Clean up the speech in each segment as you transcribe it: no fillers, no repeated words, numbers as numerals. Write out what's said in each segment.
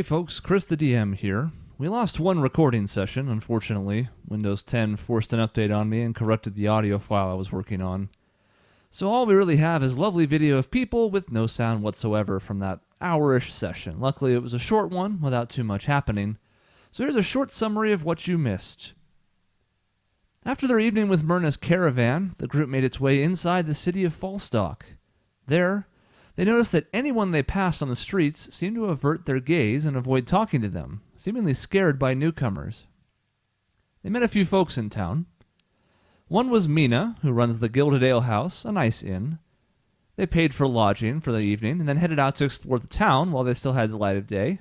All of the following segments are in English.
Hey folks, Chris the DM here. We lost one recording session, unfortunately. Windows 10 forced an update on me and corrupted the audio file I was working on. So all we really have is lovely video of people with no sound whatsoever from that hour-ish session. Luckily it was a short one without too much happening. So here's a short summary of what you missed. After their evening with Myrna's caravan, the group made its way inside the city of Falstock. There, they noticed that anyone they passed on the streets seemed to avert their gaze and avoid talking to them, seemingly scared by newcomers. They met a few folks in town. One was Mina, who runs the Gilded Ale House, a nice inn. They paid for lodging for the evening and then headed out to explore the town while they still had the light of day.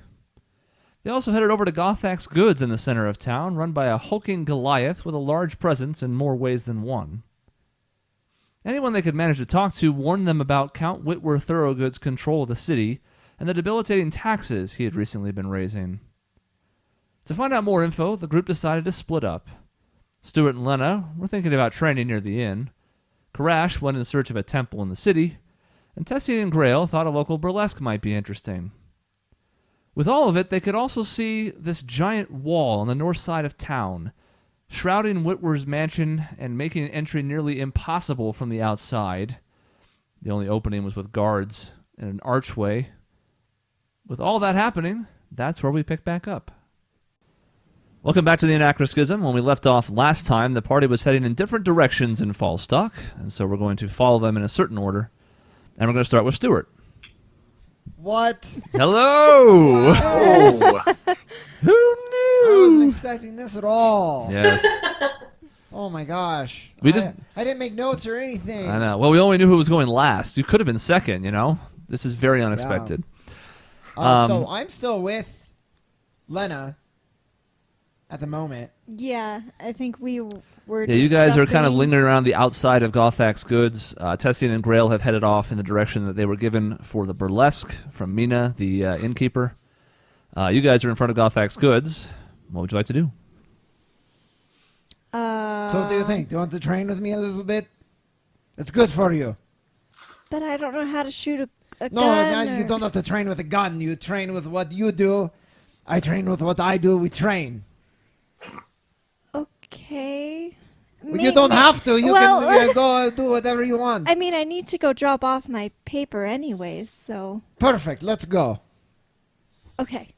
They also headed over to Gothak's Goods in the center of town, run by a hulking Goliath with a large presence in more ways than one. Anyone they could manage to talk to warned them about Count Whitworth Thorogood's control of the city and the debilitating taxes he had recently been raising. To find out more info, the group decided to split up. Stuart and Lena were thinking about training near the inn. Kerash went in search of a temple in the city, and Tessie and Grail thought a local burlesque might be interesting. With all of it, they could also see this giant wall on the north side of town, shrouding Whitworth's mansion and making entry nearly impossible from the outside. The only opening was with guards and an archway. With all that happening, that's where we pick back up. Welcome back to the Anachroschism. When we left off last time, the party was heading in different directions in Falstock, and so we're going to follow them in a certain order. And we're going to start with Stuart. What? Hello! Oh. Who knew? I wasn't expecting this at all. Yes. Oh my gosh. I didn't make notes or anything. know. Well, we only knew who was going last. You could have been second, you know? This is very unexpected. So I'm still with Lena at the moment. Yeah, I think we were Yeah, you guys are kind of discussing- lingering around the outside of Gothak's Goods. Tessie and Grail have headed off in the direction that they were given for the burlesque from Mina, the innkeeper. You guys are in front of Gothak's Goods. What would you like to do? So what do you think? Do you want to train with me a little bit? It's good for you. But I don't know how to shoot a No, gun. you don't have to train with a gun. You train with what you do. I train with what I do. We train. Okay. You don't have to. You Well, can go do whatever you want. I mean, I need to go drop off my paper anyways, so... Perfect. Let's go. Okay.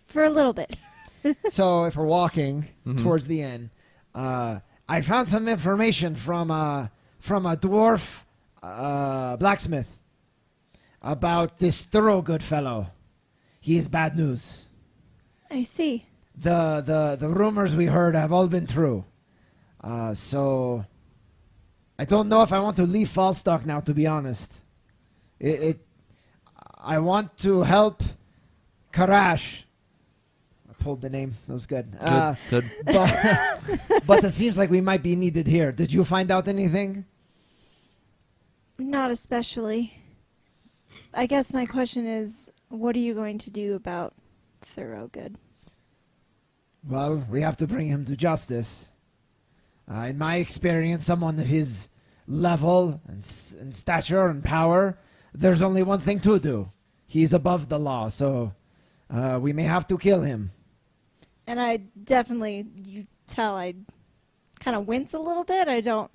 For a little bit. So if we're walking Mhm. towards the end, I found some information from a dwarf blacksmith about this Thorogood fellow. He is bad news. I see. The rumors we heard have all been true. So I don't know if I want to leave Falstock now, to be honest. I want to help Kerash. I pulled the name. That was good. Good. But it seems like we might be needed here. Did you find out anything? Not especially. I guess my question is, what are you going to do about Thorogood? Well, we have to bring him to justice. In my experience, someone of his level and stature and power, there's only one thing to do. He's above the law, so we may have to kill him. And I definitely, you tell I kind of wince a little bit. I don't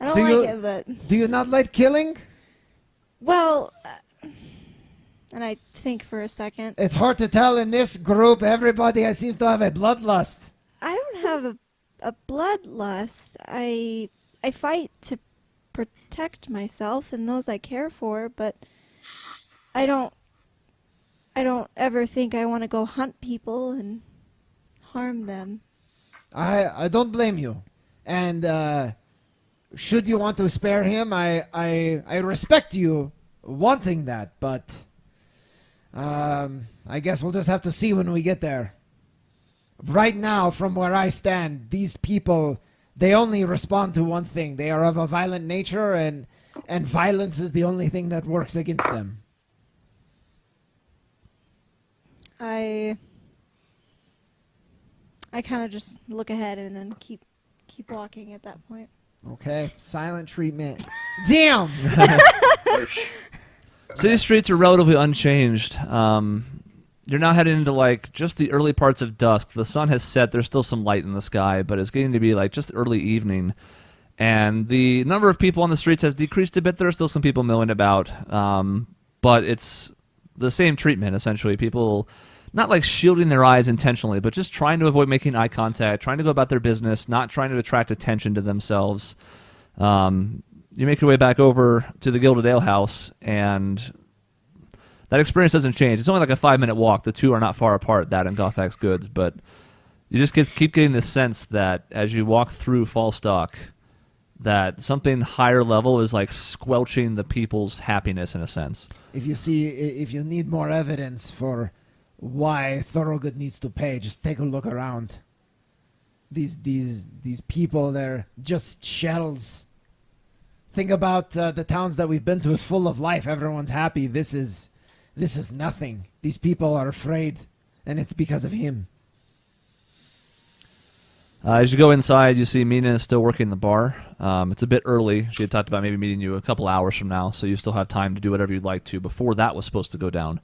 like it, but... Do you not like killing? Well, and I think for a second. It's hard to tell in this group. Everybody seems to have a bloodlust. I don't have a bloodlust. I fight to protect myself and those I care for, but I don't ever think I want to go hunt people and harm them. I don't blame you. And should you want to spare him, I respect you wanting that, but I guess we'll just have to see when we get there. Right now, from where I stand, these people, they only respond to one thing. They are of a violent nature, and violence is the only thing that works against them. I kind of just look ahead and then keep walking at that point. Okay, silent treatment. Damn! City streets are relatively unchanged. You're now heading into like just the early parts of dusk. The sun has set. There's still some light in the sky, but it's getting to be like just early evening. And the number of people on the streets has decreased a bit. There are still some people milling about, but it's the same treatment, essentially. People not like shielding their eyes intentionally, but just trying to avoid making eye contact, trying to go about their business, not trying to attract attention to themselves. You make your way back over to the Gilded Ale House, and that experience doesn't change. It's only like a 5-minute walk. The two are not far apart, that and Gothak's Goods, but you just keep getting this sense that as you walk through Falstock, that something higher level is like squelching the people's happiness in a sense. If you need more evidence for why Thorogood needs to pay, just take a look around. These people, they're just shells. Think about the towns that we've been to. It's full of life. Everyone's happy. This is nothing. These people are afraid, and it's because of him. As you go inside, you see Mina is still working the bar. It's a bit early. She had talked about maybe meeting you a couple hours from now, so you still have time to do whatever you'd like to before that was supposed to go down.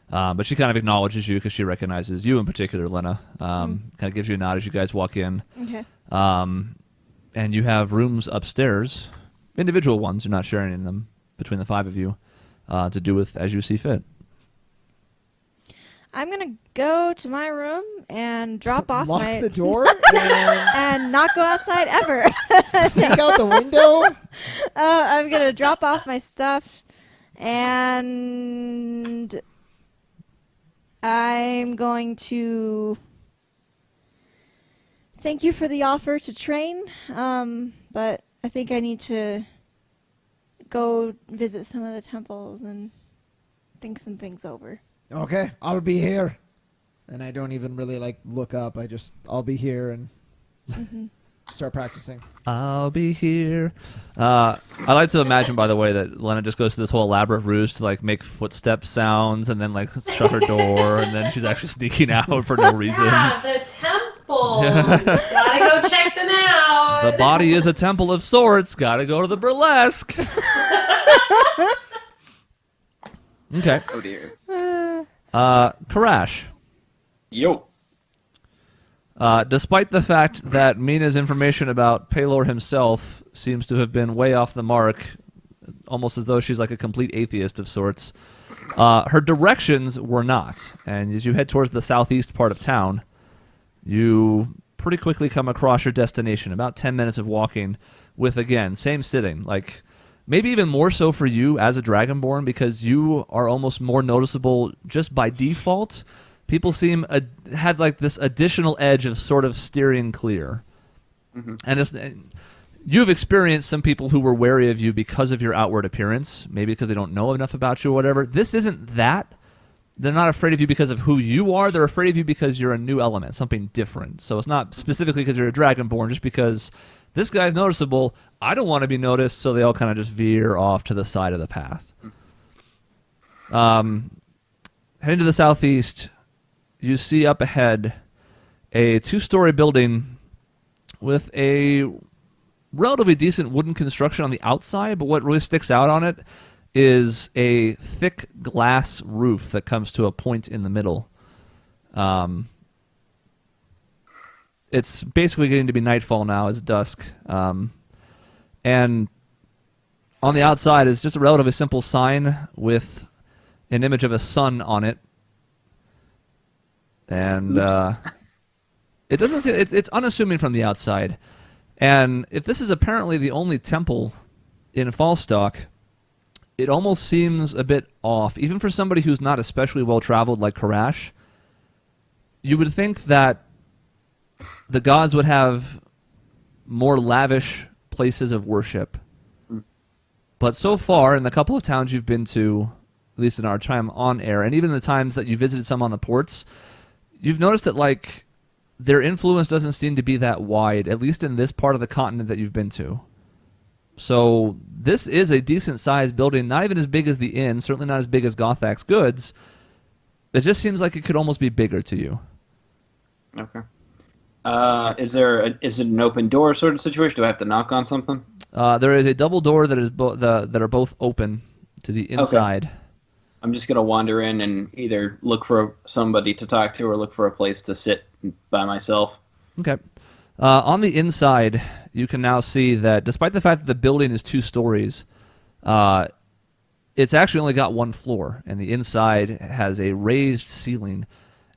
But she kind of acknowledges you because she recognizes you in particular, Lena. Kind of gives you a nod as you guys walk in. Okay. And you have rooms upstairs, individual ones. You're not sharing them between the 5 of you, to do with as you see fit. I'm going to go to my room and drop off Lock the door and not go outside ever. sneak out the window. I'm going to drop off my stuff, and I'm going to thank you for the offer to train, but I think I need to go visit some of the temples and think some things over. Okay, I'll be here. And I don't even really look up. I'll be here and start practicing. I'll be here. I like to imagine, by the way, that Lena just goes through this whole elaborate ruse to make footstep sounds and then shut her door, and then she's actually sneaking out for no reason. Yeah, the temples. Gotta go check them out. The body is a temple of sorts. Gotta go to the burlesque. Okay. Oh dear. Kerash. Yo. Despite the fact that Mina's information about Paylor himself seems to have been way off the mark, almost as though she's like a complete atheist of sorts, her directions were not. And as you head towards the southeast part of town, you pretty quickly come across your destination, about 10 minutes of walking with, again, same sitting. Maybe even more so for you as a Dragonborn, because you are almost more noticeable just by default. People seem had this additional edge of sort of steering clear. Mm-hmm. And you've experienced some people who were wary of you because of your outward appearance, maybe because they don't know enough about you or whatever. This isn't that. They're not afraid of you because of who you are. They're afraid of you because you're a new element, something different. So it's not specifically because you're a Dragonborn, just because this guy's noticeable. I don't want to be noticed, so they all kind of just veer off to the side of the path. Heading to the southeast, you see up ahead a 2-story building with a relatively decent wooden construction on the outside, but what really sticks out on it is a thick glass roof that comes to a point in the middle. It's basically getting to be nightfall now. It's dusk. And on the outside is just a relatively simple sign with an image of a sun on it. And it doesn't seem, it's unassuming from the outside. And if this is apparently the only temple in Falstock, it almost seems a bit off. Even for somebody who's not especially well-traveled like Kerash, you would think that the gods would have more lavish places of worship. But so far, in the couple of towns you've been to, at least in our time on air, and even the times that you visited some on the ports, you've noticed that their influence doesn't seem to be that wide, at least in this part of the continent that you've been to. So this is a decent-sized building, not even as big as the inn, certainly not as big as Gothak's Goods. It just seems like it could almost be bigger to you. Okay. Is it an open door sort of situation? Do I have to knock on something? There is a double door that is that are both open to the inside. I'm just gonna wander in and either look for somebody to talk to or look for a place to sit by myself. Okay. On the inside, you can now see that despite the fact that the building is 2 stories, it's actually only got 1 floor, and the inside has a raised ceiling.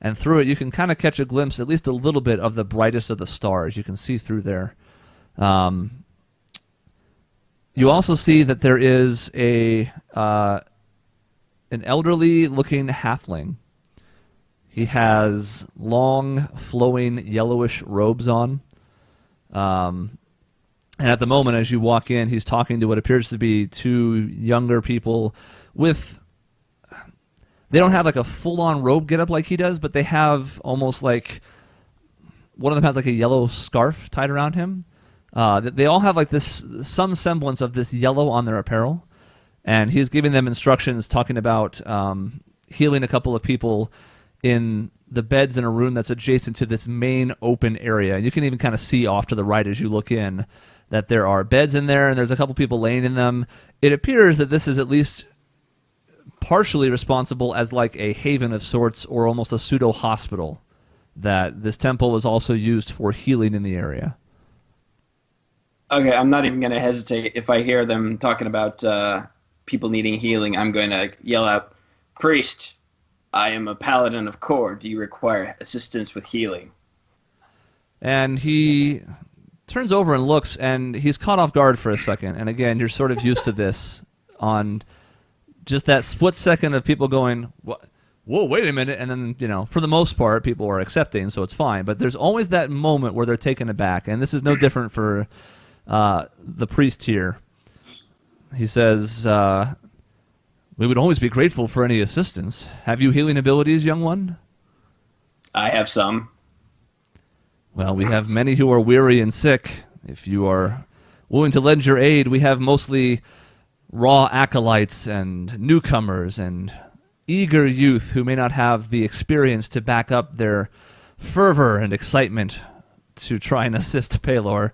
And through it, you can kind of catch a glimpse, at least a little bit, of the brightest of the stars. You can see through there. You also see that there is an elderly-looking halfling. He has long, flowing, yellowish robes on. And at the moment, as you walk in, he's talking to what appears to be 2 younger people with... They don't have like a full-on robe get-up like he does, but they have almost like... One of them has like a yellow scarf tied around him. They all have like this, some semblance of this yellow on their apparel. And he's giving them instructions talking about healing a couple of people in the beds in a room that's adjacent to this main open area. And you can even kind of see off to the right as you look in that there are beds in there and there's a couple people laying in them. It appears that this is at least partially responsible as like a haven of sorts or almost a pseudo-hospital, that this temple was also used for healing in the area. Okay, I'm not even going to hesitate. If I hear them talking about people needing healing, I'm going to yell out, "Priest, I am a paladin of Kor. Do you require assistance with healing?" And he turns over and looks, and he's caught off guard for a second. And again, you're sort of used to this on just that split second of people going, "What? Whoa, wait a minute," and then, you know, for the most part, people are accepting, so it's fine. But there's always that moment where they're taken aback, and this is no different for the priest here. He says, "We would always be grateful for any assistance. Have you healing abilities, young one?" I have some. "Well, we have many who are weary and sick. If you are willing to lend your aid, we have mostly raw acolytes and newcomers and eager youth who may not have the experience to back up their fervor and excitement to try and assist Pelor.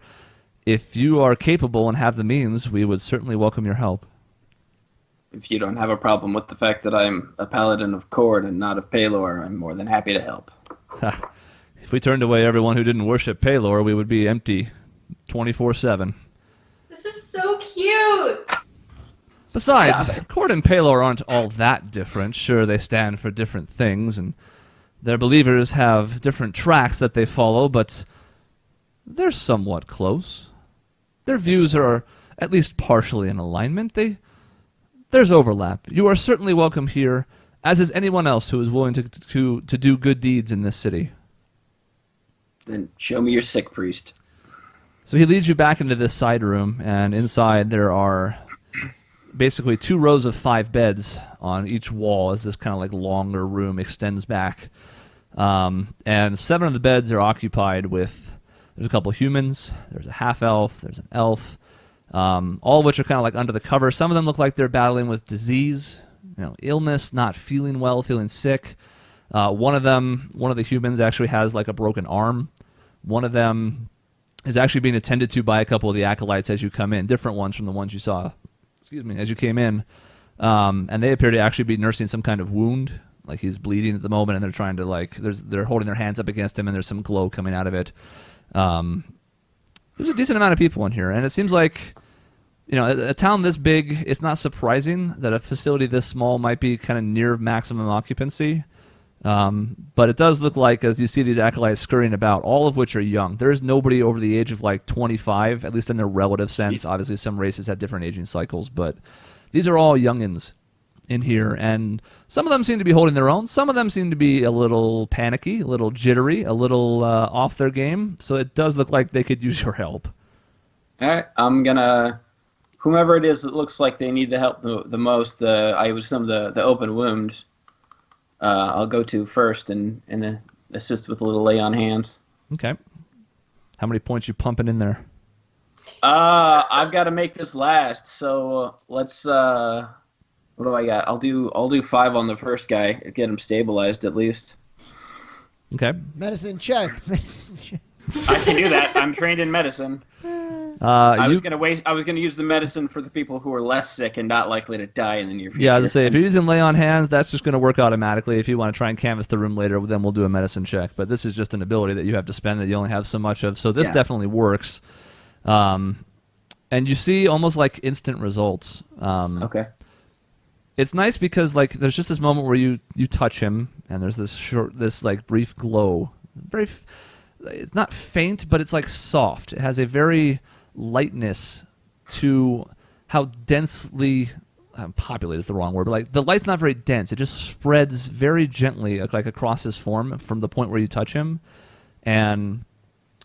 If you are capable and have the means, we would certainly welcome your help." If you don't have a problem with the fact that I'm a paladin of Kord and not of Pelor, I'm more than happy to help. If we turned away everyone who didn't worship Pelor, we would be empty 24/7. This is so cute. Besides, Kord and Pelor aren't all that different. Sure, they stand for different things, and their believers have different tracks that they follow, but they're somewhat close. Their views are at least partially in alignment. There's overlap. You are certainly welcome here, as is anyone else who is willing to do good deeds in this city. Then show me your sick, priest. So he leads you back into this side room, and inside there are basically 2 rows of 5 beds on each wall as this kind of like longer room extends back. And 7 of the beds are occupied with, there's a couple humans, there's a half-elf, there's an elf, all of which are kind of like under the cover. Some of them look like they're battling with disease, illness, not feeling well, feeling sick. One of the humans actually has like a broken arm. One of them is actually being attended to by a couple of the acolytes as you come in, different ones from the ones you saw, as you came in. And they appear to actually be nursing some kind of wound, like he's bleeding at the moment, and they're trying to they're holding their hands up against him, and there's some glow coming out of it. There's a decent amount of people in here, and it seems like, a town this big, it's not surprising that a facility this small might be kind of near maximum occupancy. But it does look like, as you see these acolytes scurrying about, all of which are young. There's nobody over the age of 25, at least in their relative sense. Jesus. Obviously, some races have different aging cycles, but these are all youngins in here, and some of them seem to be holding their own. Some of them seem to be a little panicky, a little jittery, a little off their game. So it does look like they could use your help. All right, I'm gonna, whomever it is that looks like they need the help the most, I would assume the open wound, I'll go to first and assist with a little lay on hands. Okay. How many points you pumping in there? I've got to make this last, so let's. What do I got? I'll do 5 on the first guy, get him stabilized at least. Okay. Medicine check. I can do that. I'm trained in medicine. I was gonna use the medicine for the people who are less sick and not likely to die in the near future. Yeah, I was say if you're using lay on hands, that's just going to work automatically. If you want to try and canvas the room later, then we'll do a medicine check. But this is just an ability that you have to spend that you only have so much of. So this definitely works. And you see almost like instant results. Okay. It's nice because like there's just this moment where you touch him and there's this like brief glow. It's not faint, but it's like soft. It has a very lightness to how densely populated is the wrong word, but like the light's not very dense. It just spreads very gently like across his form from the point where you touch him, and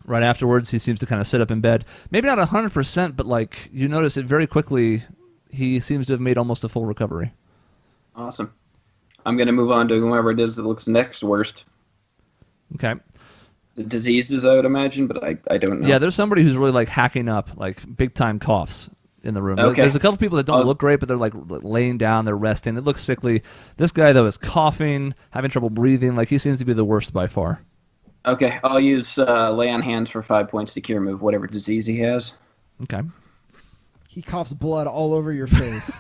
right afterwards he seems to kind of sit up in bed. Maybe not 100%, but like you notice it very quickly. He seems to have made almost a full recovery. Awesome. I'm gonna move on to whoever it is that looks next worst. Okay. The diseased is, I would imagine, but I don't know. Yeah, there's somebody who's really like hacking up, like big time coughs in the room. Okay. There's a couple people that don't look great, but they're like laying down, they're resting. It looks sickly. This guy though is coughing, having trouble breathing. Like he seems to be the worst by far. Okay, I'll use lay on hands for 5 points to cure move whatever disease he has. Okay. He coughs blood all over your face.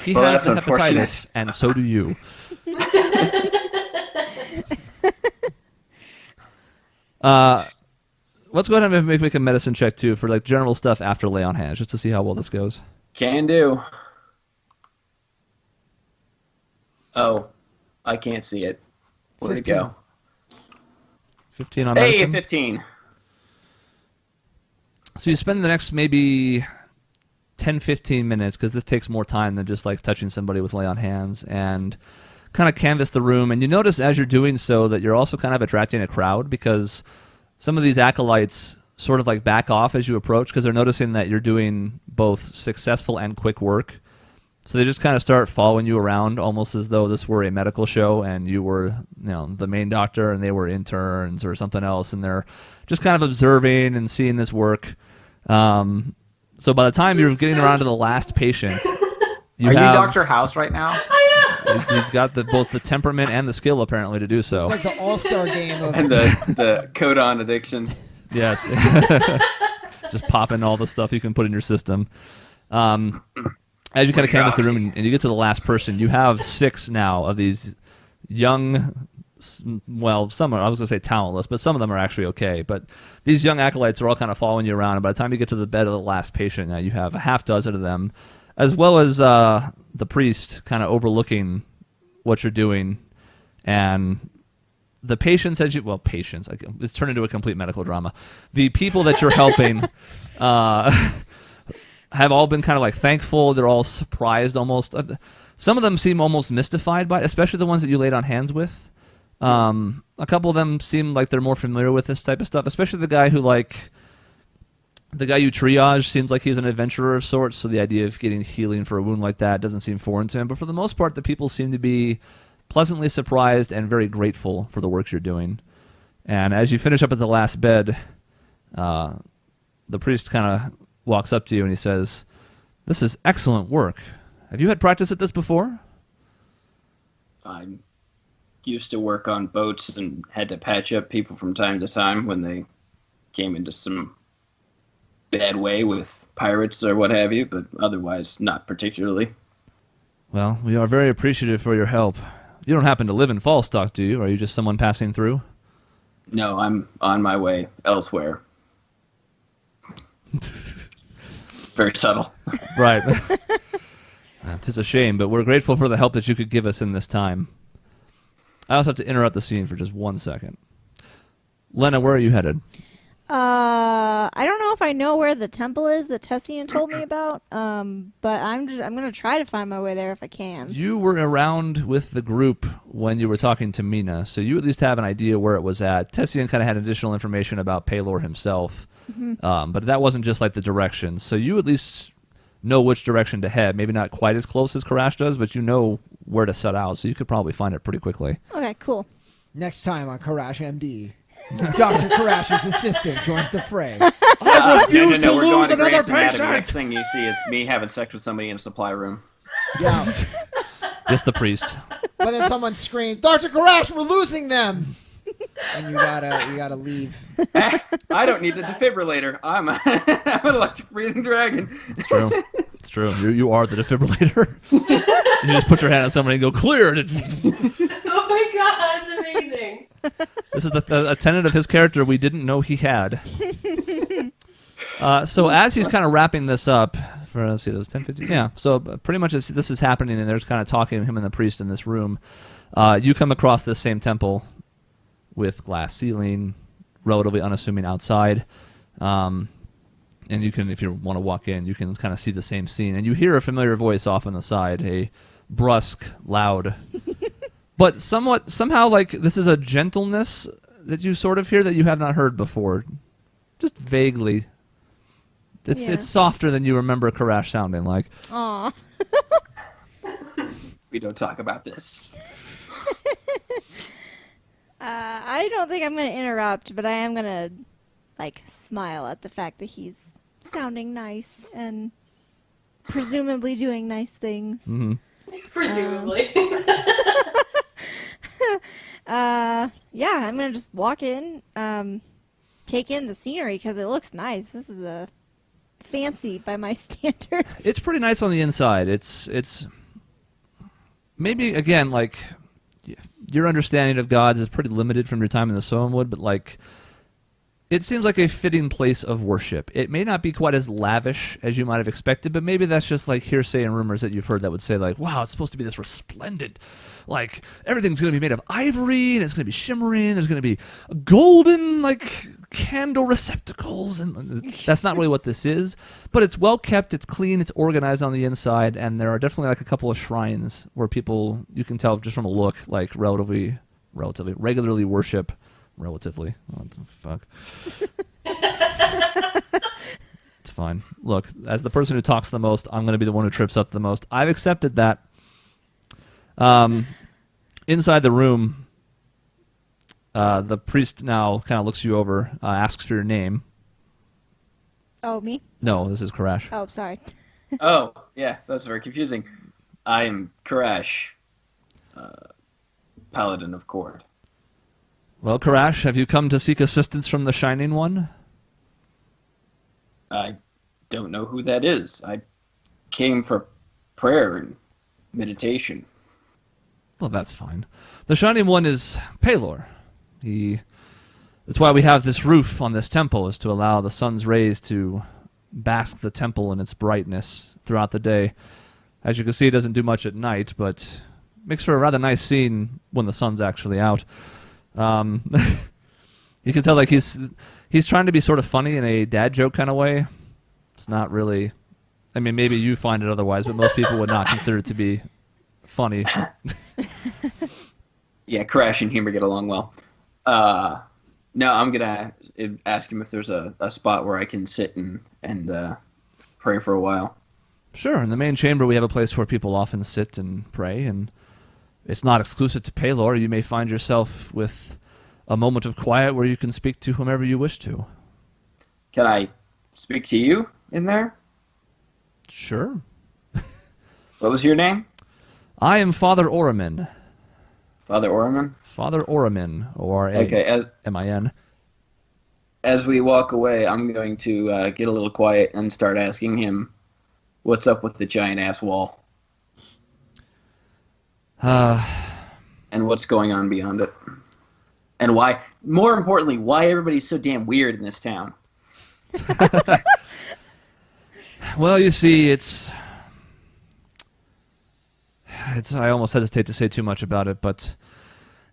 He Well, has that's the hepatitis, unfortunate. and so do you. Let's go ahead and make a medicine check too for like general stuff after lay on hands, just to see how well this goes. Can do. Oh, I can't see it. Where'd it go? 15 on Hey, medicine. 15. So you spend the next maybe 10, 15 minutes, because this takes more time than just like touching somebody with lay on hands, and kind of canvas the room. And you notice as you're doing so that you're also kind of attracting a crowd, because some of these acolytes sort of like back off as you approach, because they're noticing that you're doing both successful and quick work. So they just kind of start following you around, almost as though this were a medical show and you were, the main doctor and they were interns or something else, and they're just kind of observing and seeing this work. So by the time you're getting around to the last patient, Are you Dr. House right now? he's got both the temperament and the skill apparently to do so. It's like the all-star game of... And the codon addiction. Yes. Just popping all the stuff you can put in your system. As you kind of canvas the room and you get to the last person, you have 6 now of these young, well, some are, I was going to say talentless, but some of them are actually okay. But these young acolytes are all kind of following you around, and by the time you get to the bed of the last patient, now you have a half dozen of them, as well as the priest kind of overlooking what you're doing. And the patients, it's turned into a complete medical drama. The people that you're helping have all been kind of like thankful. They're all surprised almost. Some of them seem almost mystified by it, especially the ones that you laid on hands with. A couple of them seem like they're more familiar with this type of stuff, especially the guy you triage seems like he's an adventurer of sorts, so the idea of getting healing for a wound like that doesn't seem foreign to him. But for the most part, the people seem to be pleasantly surprised and very grateful for the work you're doing. And as you finish up at the last bed, the priest kind of walks up to you and he says, "This is excellent work. Have you had practice at this before?" I used to work on boats and had to patch up people from time to time when they came into some bad way with pirates or what have you, but otherwise not particularly. Well, we are very appreciative for your help. You don't happen to live in Falstock, do you? Are you just someone passing through? No, I'm on my way elsewhere. Very subtle. Right. Tis a shame, but we're grateful for the help that you could give us in this time. I also have to interrupt the scene for just 1 second. Lena, where are you headed? I don't know if I know where the temple is that Tessian told me about, but I'm going to try to find my way there if I can. You were around with the group when you were talking to Mina, so you at least have an idea where it was at. Tessian kind of had additional information about Paylor himself, but that wasn't just like the directions. So you at least know which direction to head. Maybe not quite as close as Kerash does, but you know where to set out, so you could probably find it pretty quickly. Okay, cool. Next time on Kerash MD, Dr. Kerash's assistant joins the fray. I refuse to we're lose going to another Gray's Anatomy. patient! Next thing you see is me having sex with somebody in a supply room. Yeah. Just the priest. But then someone screamed, "Dr. Kerash, we're losing them!" and you gotta leave. I don't need a defibrillator. I'm an electric breathing dragon. It's true. It's true. You are the defibrillator. You just put your hand on somebody and go, clear! Oh my god, that's amazing. This is a tenet of his character we didn't know he had. So as he's kind of wrapping this up, let's see, those 10, 15, yeah. So pretty much as this is happening, and there's kind of talking to him and the priest in this room, you come across this same temple with glass ceiling, relatively unassuming outside, and you can, if you want to walk in, you can kind of see the same scene, and you hear a familiar voice off on the side, a brusque, loud, but somehow like this is a gentleness that you sort of hear that you have not heard before, just vaguely. It's softer than you remember Kerash sounding like. Aw. We don't talk about this. I don't think I'm going to interrupt, but I am going to, like, smile at the fact that he's sounding nice and presumably doing nice things. Mm-hmm. Presumably. Yeah, I'm going to just walk in, take in the scenery because it looks nice. This is a fancy by my standards. It's pretty nice on the inside. It's maybe, again, like, your understanding of gods is pretty limited from your time in the Soamwood, but like, it seems like a fitting place of worship. It may not be quite as lavish as you might have expected, but maybe that's just like hearsay and rumors that you've heard that would say like, wow, it's supposed to be this resplendent, like everything's going to be made of ivory and it's going to be shimmering. There's going to be golden like candle receptacles, and that's not really what this is. But it's well kept, it's clean, it's organized on the inside, and there are definitely like a couple of shrines where people, you can tell just from a look, like relatively regularly worship. Relatively. What the fuck? It's fine. Look, as the person who talks the most, I'm going to be the one who trips up the most. I've accepted that. Inside the room, the priest now kind of looks you over, asks for your name. Oh, me? No, this is Kerash. Oh, sorry. Oh, yeah, that's very confusing. I am Kerash, Paladin of Cord. Well, Kerash, have you come to seek assistance from the Shining One? I don't know who that is. I came for prayer and meditation. Well, that's fine. The Shining One is Pelor. That's why we have this roof on this temple, is to allow the sun's rays to bask the temple in its brightness throughout the day. As you can see, it doesn't do much at night, but makes for a rather nice scene when the sun's actually out. You can tell like he's trying to be sort of funny in a dad joke kind of way. It's not really, I mean, maybe you find it otherwise, but most people would not consider it to be funny. Yeah, Kerash and humor get along well. No, I'm gonna ask him if there's a spot where I can sit and pray for a while. Sure, in the main chamber we have a place where people often sit and pray, and it's not exclusive to Pelor. You may find yourself with a moment of quiet where you can speak to whomever you wish to. Can I speak to you in there? Sure. What was your name? I am Father Oramin. Father Oramin? Father Oramin, O-R-A-M-I-N. As we walk away, I'm going to get a little quiet and start asking him what's up with the giant-ass wall. And what's going on beyond it. And why, more importantly, why everybody's so damn weird in this town. Well, you see, it's I almost hesitate to say too much about it, but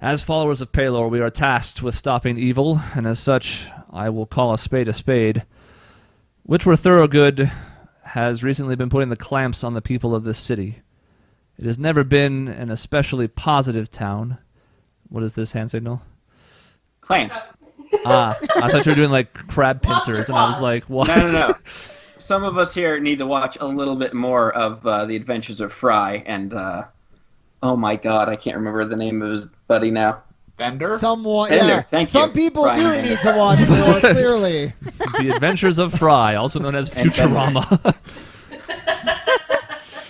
as followers of Pelor, we are tasked with stopping evil, and as such, I will call a spade. Witwer Thorogood has recently been putting the clamps on the people of this city. It has never been an especially positive town. What is this hand signal? Clamps. I thought you were doing like crab pincers, and I was like, what? No. Some of us here need to watch a little bit more of The Adventures of Fry, and oh my god, I can't remember the name of his buddy now. Bender? Someone, Bender, yeah. thank Some you. people Brian do Bender. need to watch more, clearly. The Adventures of Fry, also known as Futurama.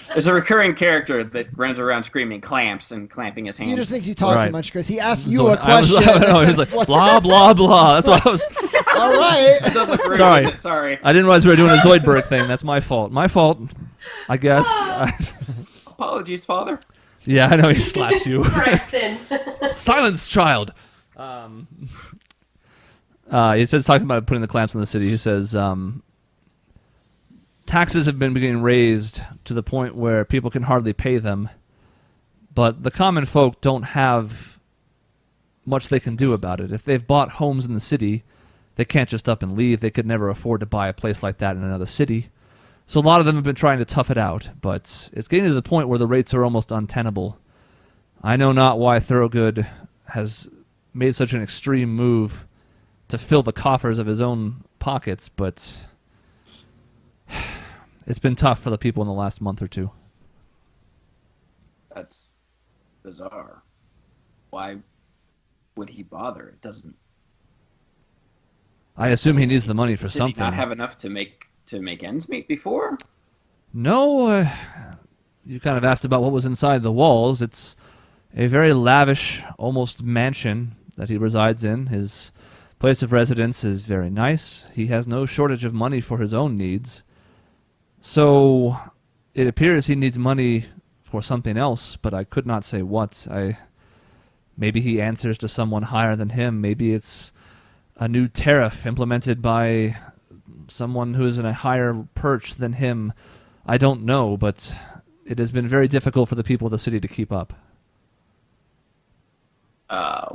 There's a recurring character that runs around screaming clamps and clamping his hands. He just thinks you talk Right. too much, Chris. He asked you So a question. no, he's like, blah, blah, blah. That's what I was... All right. That does look rude, Sorry. isn't it? Sorry. I didn't realize we were doing a Zoidberg thing. That's my fault. My fault, I guess. Apologies, Father. Yeah, I know he slaps you. Correction. Silence, child. He says, talking about putting the clamps in the city, he says, taxes have been being raised to the point where people can hardly pay them, but the common folk don't have much they can do about it. If they've bought homes in the city, they can't just up and leave. They could never afford to buy a place like that in another city. So a lot of them have been trying to tough it out, but it's getting to the point where the rates are almost untenable. I know not why Thorogood has made such an extreme move to fill the coffers of his own pockets, but it's been tough for the people in the last month or two. That's bizarre. Why would he bother? It doesn't. I assume he needs the money for Did he something. not have enough to make ends meet before? No, you kind of asked about what was inside the walls. It's a very lavish, almost mansion that he resides in. His place of residence is very nice. He has no shortage of money for his own needs. So it appears he needs money for something else, but I could not say what. Maybe he answers to someone higher than him. Maybe it's a new tariff implemented by someone who is in a higher perch than him. I don't know, but it has been very difficult for the people of the city to keep up.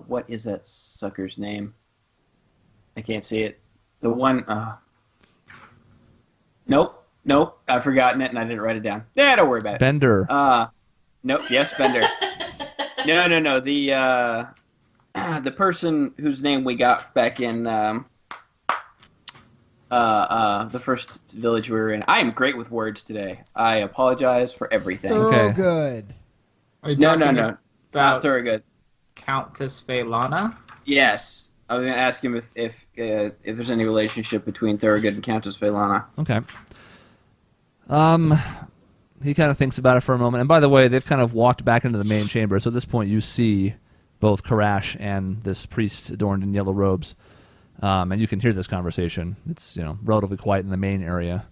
What is that sucker's name? I can't see it. The one. Nope. I've forgotten it and I didn't write it down. Yeah, don't worry about it. Bender. Nope. Yes, Bender. No. The person whose name we got back in the first village we were in. I am great with words today. I apologize for everything. Thorogood. Are you No. talking Not about Thorogood. Countess Phelana? Yes. I was going to ask him if there's any relationship between Thorogood and Countess Phelana. Okay. He kind of thinks about it for a moment. And by the way, they've kind of walked back into the main chamber. So at this point, you see both Kerash and this priest adorned in yellow robes. And you can hear this conversation. It's relatively quiet in the main area.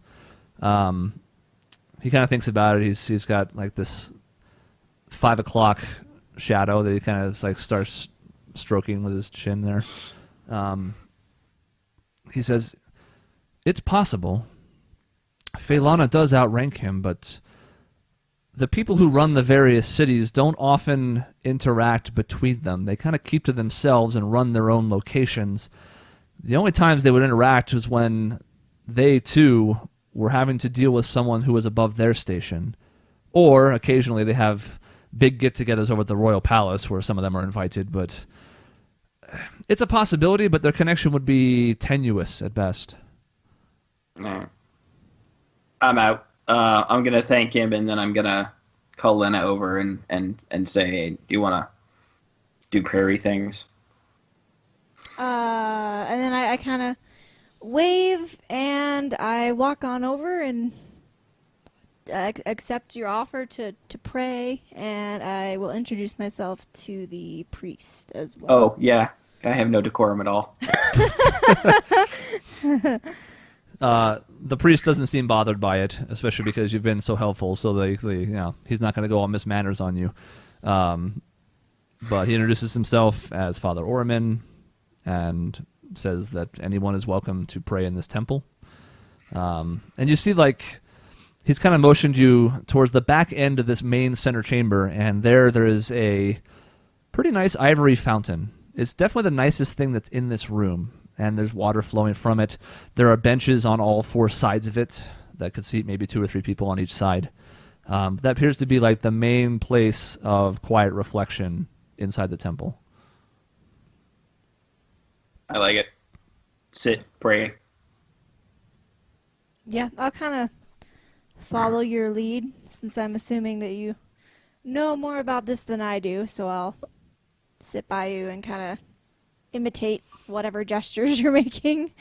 He kind of thinks about it. He's got like this 5 o'clock shadow that he kind of like starts stroking with his chin there. He says, "It's possible. Phelana does outrank him, but the people who run the various cities don't often interact between them. They kind of keep to themselves and run their own locations. The only times they would interact was when they, too, were having to deal with someone who was above their station. Or, occasionally, they have big get-togethers over at the Royal Palace where some of them are invited, but it's a possibility, but their connection would be tenuous at best." No. I'm out. I'm going to thank him, and then I'm going to call Lena over and say, hey, do you want to do prairie things? And then I kind of wave and I walk on over and accept your offer to pray, and I will introduce myself to the priest as well. Oh, yeah. I have no decorum at all. The priest doesn't seem bothered by it, especially because you've been so helpful. So he's not going to go all Miss Manners on you. But he introduces himself as Father Orman and says that anyone is welcome to pray in this temple. And you see, he's kind of motioned you towards the back end of this main center chamber, and there is a pretty nice ivory fountain. It's definitely the nicest thing that's in this room. And there's water flowing from it. There are benches on all 4 sides of it that could seat maybe 2 or 3 people on each side. That appears to be the main place of quiet reflection inside the temple. I like it. Sit, pray. Yeah, I'll kind of follow your lead, since I'm assuming that you know more about this than I do, so I'll sit by you and kind of imitate whatever gestures you're making.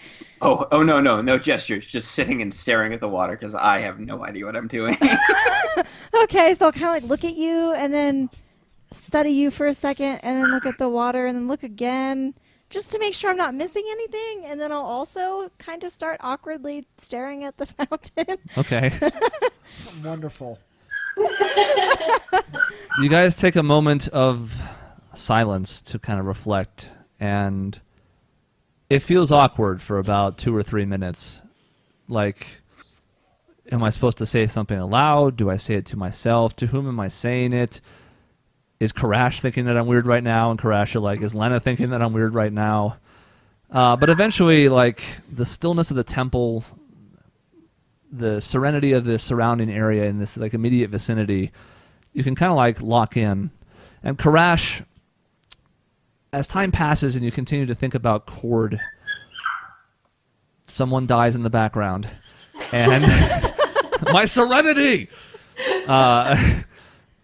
Oh, no gestures. Just sitting and staring at the water because I have no idea what I'm doing. Okay, so I'll kind of like look at you and then study you for a second and then look at the water and then look again just to make sure I'm not missing anything. And then I'll also kind of start awkwardly staring at the fountain. Okay. Wonderful. You guys take a moment of silence to kind of reflect, and it feels awkward for about 2 or 3 minutes. Like, am I supposed to say something aloud? Do I say it to myself? To whom am I saying it? Is Kerash thinking that I'm weird right now? And Kerash are like, is Lena thinking that I'm weird right now? But eventually, like, the stillness of the temple, the serenity of the surrounding area in this like immediate vicinity, you can kind of like lock in. And Kerash, as time passes and you continue to think about Cord, someone dies in the background. And my serenity!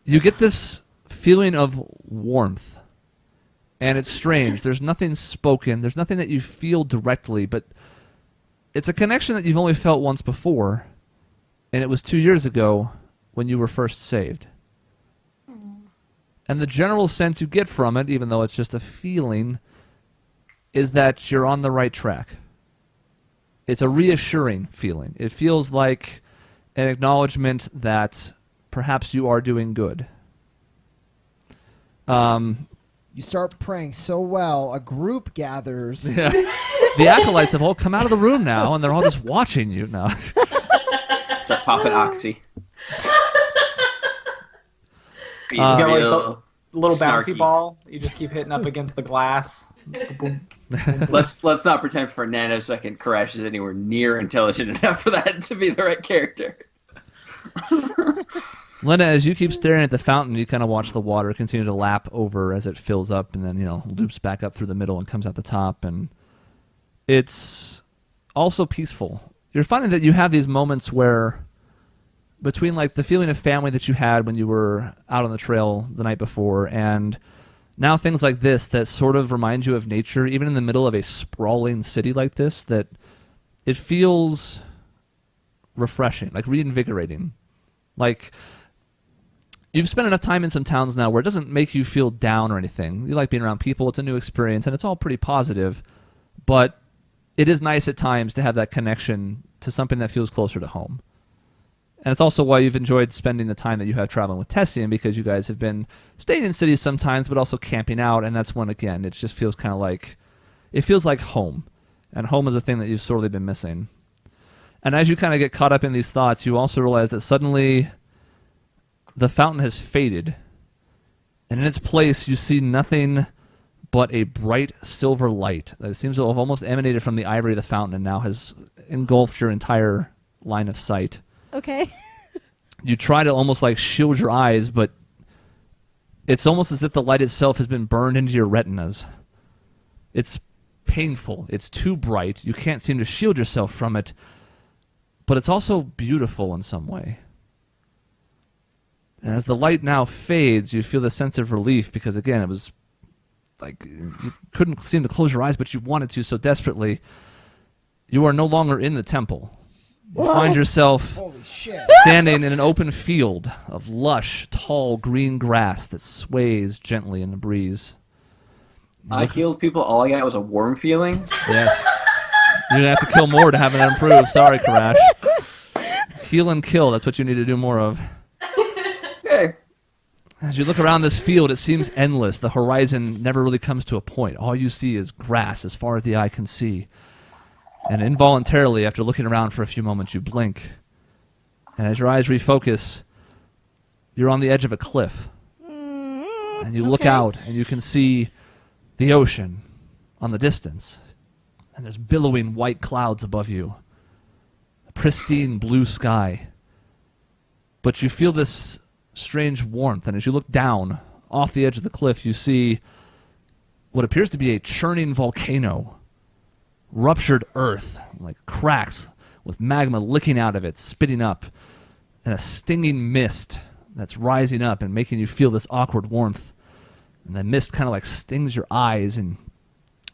You get this feeling of warmth. And it's strange. There's nothing spoken. There's nothing that you feel directly, but it's a connection that you've only felt once before, and it was 2 years ago when you were first saved. And the general sense you get from it, even though it's just a feeling, is that you're on the right track. It's a reassuring feeling. It feels like an acknowledgement that perhaps you are doing good. You start praying so well, a group gathers. Yeah. The acolytes have all come out of the room now, and they're all just watching you now. Start popping oxy. You got like Real the little snarky. bouncy ball. You just keep hitting up against the glass. Boom. Let's not pretend for a nanosecond Kerash is anywhere near intelligent enough for that to be the right character. Lena, as you keep staring at the fountain, you kind of watch the water continue to lap over as it fills up and then, loops back up through the middle and comes out the top. And it's also peaceful. You're finding that you have these moments where, between like the feeling of family that you had when you were out on the trail the night before, and now things like this that sort of remind you of nature, even in the middle of a sprawling city like this, that it feels refreshing, like reinvigorating. Like, you've spent enough time in some towns now where it doesn't make you feel down or anything. You like being around people, it's a new experience, and it's all pretty positive, but it is nice at times to have that connection to something that feels closer to home. And it's also why you've enjoyed spending the time that you have traveling with Tessian, because you guys have been staying in cities sometimes, but also camping out, and that's when, again, it just feels kind of like, it feels like home. And home is a thing that you've sorely been missing. And as you kind of get caught up in these thoughts, you also realize that suddenly the fountain has faded, and in its place you see nothing but a bright silver light that seems to have almost emanated from the ivory of the fountain and now has engulfed your entire line of sight. Okay. You try to almost like shield your eyes, but it's almost as if the light itself has been burned into your retinas. It's painful. It's too bright. You can't seem to shield yourself from it, but it's also beautiful in some way. And as the light now fades, you feel the sense of relief because, again, it was like you couldn't seem to close your eyes, but you wanted to so desperately. You are no longer in the temple. You find yourself Holy shit. standing in an open field of lush, tall, green grass that sways gently in the breeze. I healed people. All I got was a warm feeling. Yes. You're going to have to kill more to have it improve. Sorry, Kerash. Heal and kill. That's what you need to do more of. Okay. As you look around this field, it seems endless. The horizon never really comes to a point. All you see is grass as far as the eye can see. And involuntarily, after looking around for a few moments, you blink. And as your eyes refocus, you're on the edge of a cliff. And you look out, and you can see the ocean on the distance. And there's billowing white clouds above you. A pristine blue sky. But you feel this strange warmth, and as you look down off the edge of the cliff, you see what appears to be a churning volcano. Ruptured earth, like cracks with magma licking out of it, spitting up, and a stinging mist that's rising up and making you feel this awkward warmth. And the mist kind of like stings your eyes, and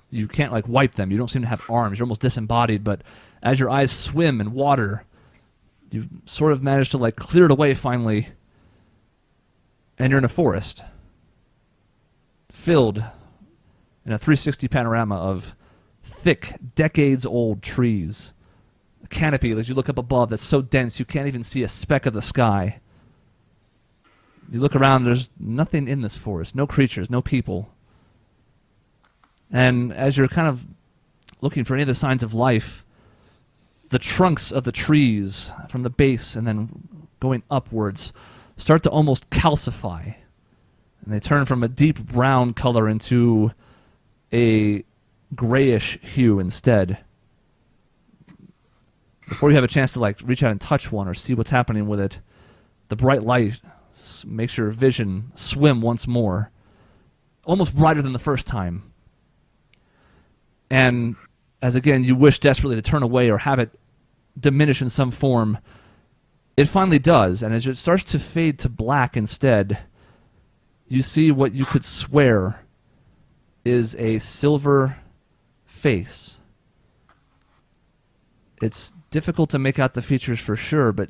you can't like wipe them. You don't seem to have arms. You're almost disembodied, but as your eyes swim in water, you sort of manage to like clear it away finally, And you're in a forest filled in a 360 panorama of thick, decades-old trees. A canopy, as you look up above, that's so dense you can't even see a speck of the sky. You look around, there's nothing in this forest. No creatures, no people. And as you're kind of looking for any of the signs of life, the trunks of the trees from the base and then going upwards start to almost calcify. And they turn from a deep brown color into a grayish hue instead. Before you have a chance to like reach out and touch one or see what's happening with it, the bright light makes your vision swim once more, almost brighter than the first time. And as again you wish desperately to turn away or have it diminish in some form, it finally does, and as it starts to fade to black instead, you see what you could swear is a silver face. It's difficult to make out the features for sure, but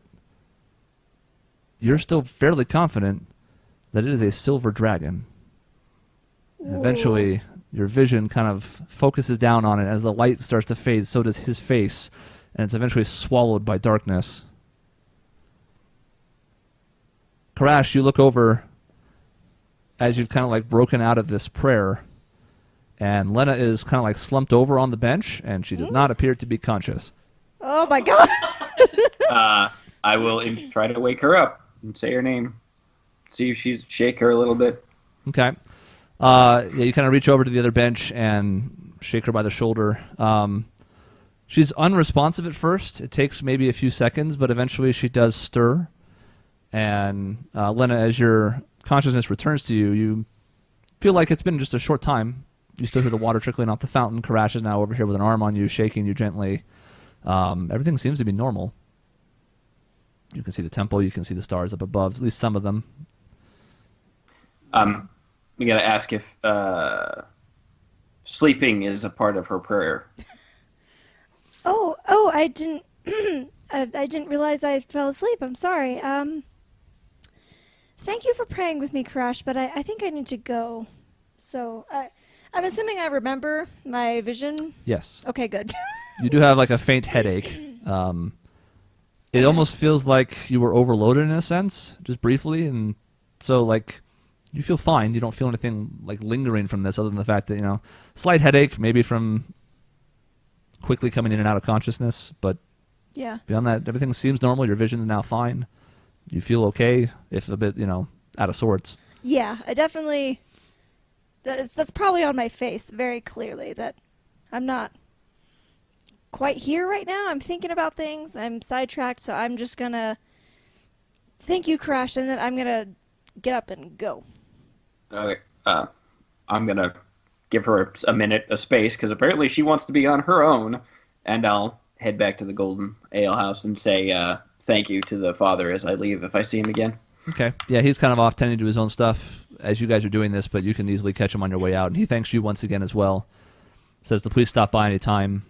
you're still fairly confident that it is a silver dragon. And eventually, your vision kind of focuses down on it. As the light starts to fade, so does his face, and it's eventually swallowed by darkness. Kerash, you look over as you've kind of like broken out of this prayer, and Lena is kind of like slumped over on the bench, and she does not appear to be conscious. Oh my god. I will try to wake her up and say her name. See if she's shake her a little bit. Okay. Yeah, you kind of reach over to the other bench and shake her by the shoulder. She's unresponsive at first. It takes maybe a few seconds, but eventually she does stir. And Lena, as your consciousness returns to you, you feel like it's been just a short time. You still hear the water trickling off the fountain. Kerash is now over here with an arm on you, shaking you gently. Everything seems to be normal. You can see the temple. You can see the stars up above, at least some of them. We got to ask if sleeping is a part of her prayer. Oh, I didn't I didn't realize I fell asleep. I'm sorry. Thank you for praying with me, Kerash, but I think I need to go. So, I'm assuming I remember my vision? Yes. Okay, good. You do have like a faint headache. It almost feels like you were overloaded in a sense, just briefly, and so like you feel fine. You don't feel anything like lingering from this, other than the fact that, you know, slight headache, maybe from quickly coming in and out of consciousness, but Yeah. beyond that, everything seems normal. Your vision's now fine. You feel okay, if a bit, you know, out of sorts. Yeah, I definitely... That's probably on my face very clearly, that I'm not quite here right now. I'm thinking about things. I'm sidetracked, so I'm just gonna thank you, Kerash, and then I'm gonna get up and go. Okay. I'm going to give her a minute of space, because apparently she wants to be on her own, and I'll head back to the Golden Ale House and say thank you to the father as I leave if I see him again. Okay. Yeah, he's kind of off tending to his own stuff as you guys are doing this, but you can easily catch him on your way out. And he thanks you once again as well. Says to please stop by any time.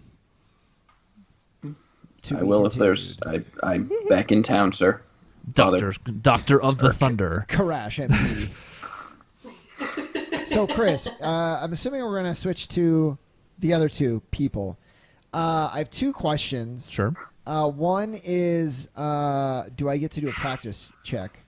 I will if there's... I'm back in town, sir. Doctor of the Thunder. Kerash, MP. So, Chris, I'm assuming we're going to switch to the other two people. I have two questions. Sure. One is, do I get to do a practice check?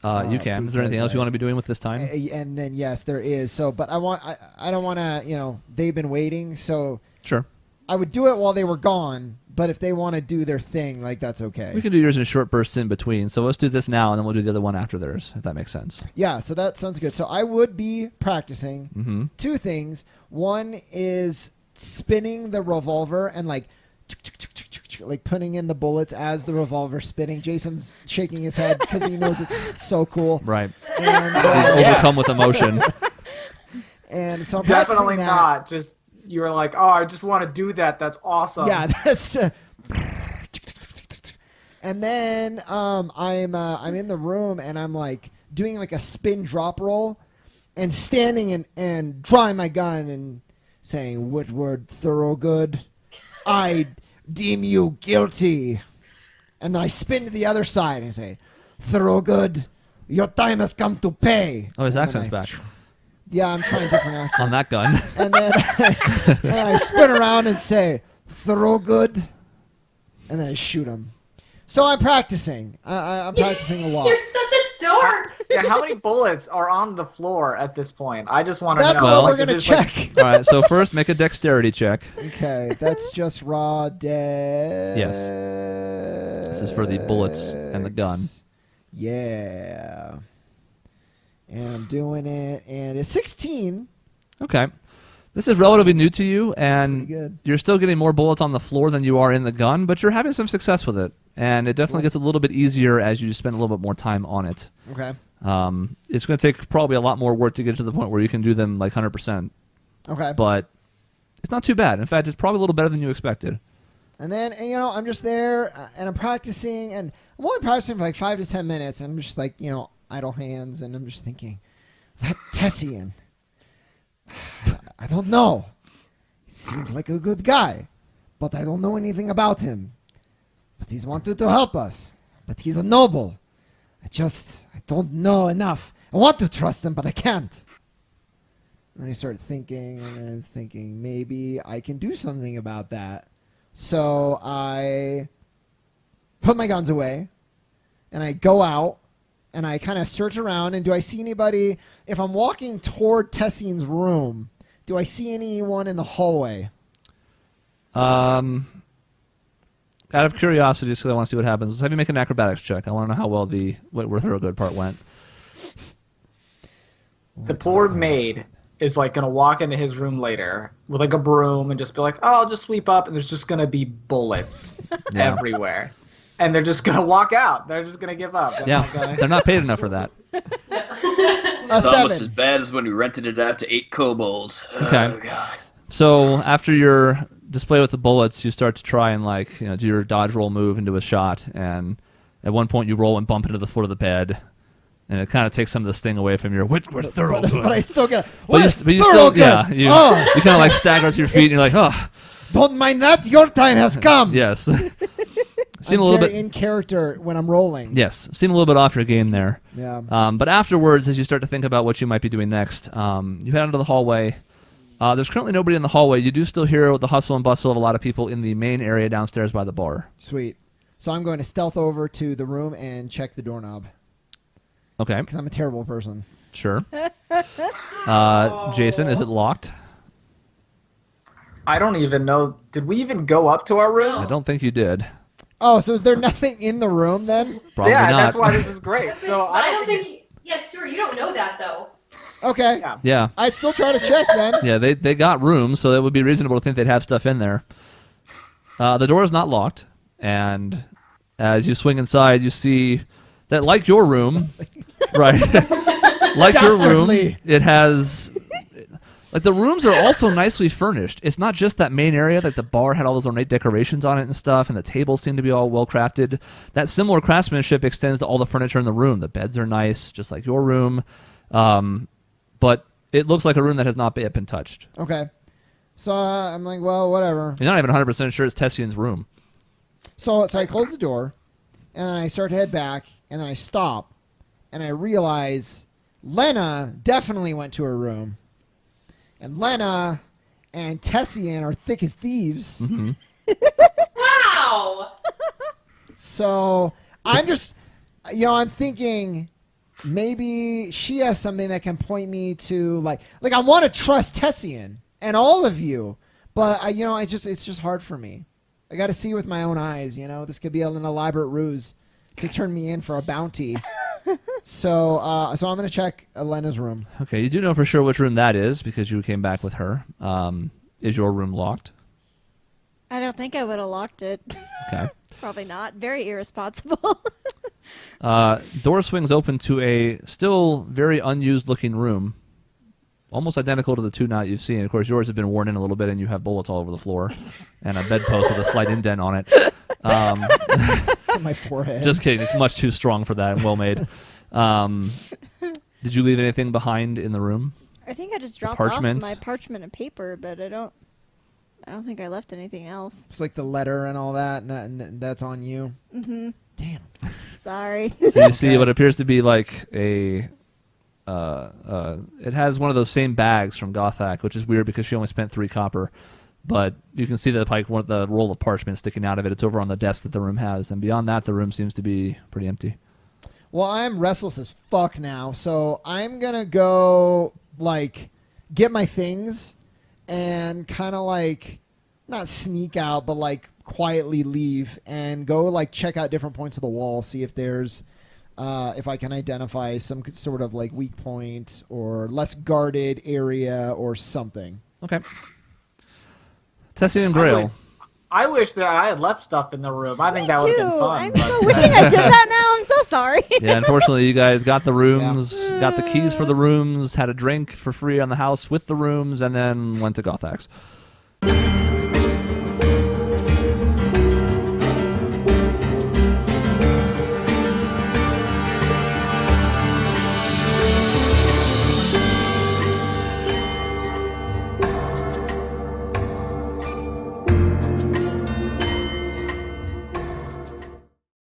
You can. Is there anything else you want to be doing with this time? And then yes, there is. So, but I don't want to. You know, they've been waiting, so Sure. I would do it while they were gone. But if they want to do their thing, like that's okay. We can do yours in short bursts in between. So let's do this now, and then we'll do the other one after theirs, if that makes sense. Yeah, so that sounds good. So I would be practicing two things. One is spinning the revolver and like putting in the bullets as the revolver's spinning. Jason's shaking his head because he knows it's so cool. Right. And He's overcome with emotion. and so I'm Definitely practicing that. not. Just you were like, oh, I just want to do that. That's awesome. Yeah, that's. And then I'm in the room and I'm like doing like a spin drop roll, and standing and drawing my gun and saying, "Whitward Thorogood, I deem you guilty." And then I spin to the other side and say, "Thorogood, Your time has come to pay. Oh, his And then accent's back. Yeah, I'm trying different accents. On that gun. And then, and then I spin around and say, Thorogood. And then I shoot him. So I'm practicing. I'm practicing a lot. You're such a dork. Yeah, how many bullets are on the floor at this point? I just want to know. That's Well, what we're Like, going is to this, like, check. All right, so first make a dexterity check. Okay, that's just raw dead. Yes. This is for the bullets and the gun. Yeah. And I'm doing it, and it's 16. Okay. This is relatively new to you, Pretty and good. you're still getting more bullets on the floor than you are in the gun, but you're having some success with it. And it definitely gets a little bit easier as you spend a little bit more time on it. Okay. It's going to take probably a lot more work to get to the point where you can do them like 100%, Okay. but it's not too bad. In fact, it's probably a little better than you expected. And then, and, I'm just there, and I'm practicing, and I'm only practicing for like 5 to 10 minutes, and I'm just like, idle hands, and I'm just thinking, that Tessian, I don't know. He seems like a good guy, but I don't know anything about him. But he's wanted to help us. But he's a noble. I don't know enough. I want to trust him, but I can't. And I started thinking, and I was thinking, maybe I can do something about that. So I put my guns away, and I go out, and I kind of search around, and do I see anybody? If I'm walking toward Tessian's room, do I see anyone in the hallway? Out of curiosity, just because I want to see what happens, let's have you make an acrobatics check. I want to know how well where Thorogood part went. the poor maid is like gonna walk into his room later with like a broom and just be like, "Oh, I'll just sweep up," and there's just gonna be bullets Yeah. everywhere, and they're just gonna walk out. They're just gonna give up. They're Yeah, not gonna- they're not paid enough for that. It's A almost 7. as bad as when we rented it out to 8 kobolds. Okay. Oh, God. So after your display with the bullets, you start to try and do your dodge roll move into a shot, and at one point you roll and bump into the foot of the bed, and it kind of takes some of the sting away from your with Thorogood. But I still get But you still, yeah, you kind of like stagger to your feet, and you're like, oh, Don't mind that. Your time has come. yes. Seem I'm a little very bit, in character when I'm rolling. yes, seem a little bit off your game there. Yeah. But afterwards, as you start to think about what you might be doing next, you head into the hallway. There's currently nobody in the hallway. You do still hear the hustle and bustle of a lot of people in the main area downstairs by the bar. Sweet. So I'm going to stealth over to the room and check the doorknob Okay, because I'm a terrible person. sure. Jason, is it locked? I don't even know. Did we even go up to our room? I don't think you did. Oh, so is there nothing in the room then? Probably yeah, not. that's why this is great. So I don't think. Yeah, Stuart, you don't know that though. Okay. Yeah. Yeah, I'd still try to check then. yeah. They got rooms, so it would be reasonable to think they'd have stuff in there. The door is not locked, and as you swing inside, you see that, like your room, right? Like your room, Dastardly. it has. Like, the rooms are also nicely furnished. It's not just that main area. Like, the bar had all those ornate decorations on it and stuff, and the tables seem to be all well crafted. That similar craftsmanship extends to all the furniture in the room. The beds are nice, just like your room. But it looks like a room that has not yet been touched. Okay. So I'm like, well, whatever. You're not even 100% sure it's Tessian's room. So I close the door, and then I start to head back, and then I stop, and I realize Lena definitely went to her room. And Lena and Tessian are thick as thieves. Mm-hmm. Wow. So I'm just, I'm thinking maybe she has something that can point me to, like I want to trust Tessian and all of you, but it's just hard for me. I got to see with my own eyes. This could be an elaborate ruse to turn me in for a bounty. So I'm gonna check Elena's room. Okay, you do know for sure which room that is because you came back with her. Is your room locked? I don't think I would have locked it. Okay. Probably not. Very irresponsible. Door swings open to a still very unused looking room. Almost identical to the two now you've seen. Of course, yours have been worn in a little bit and you have bullets all over the floor. And a bedpost with a slight indent on it. On my forehead. Just kidding. It's much too strong for that and well made. Did you leave anything behind in the room? I think I just dropped off parchment? my parchment and paper, but I don't think I left anything else. It's like the letter and all that, and that's on you. Mm-hmm. Damn. Sorry. So you see what appears to be like a. It has one of those same bags from Gothak, which is weird because she only spent 3 copper. But you can see the the roll of parchment sticking out of it. It's over on the desk that the room has, and beyond that, the room seems to be pretty empty. Well, I'm restless as fuck now, so I'm gonna go like get my things and kind of like not sneak out, but like quietly leave and go like check out different points of the wall, see if there's if I can identify some sort of like weak point or less guarded area or something. Okay. Tessie and Grail. I wish that I had left stuff in the room. I think that would have been fun. I'm but- so wishing I did that now. I'm so sorry. Yeah, unfortunately, you guys got the rooms, got the keys for the rooms, had a drink for free on the house with the rooms, and then went to Gothax.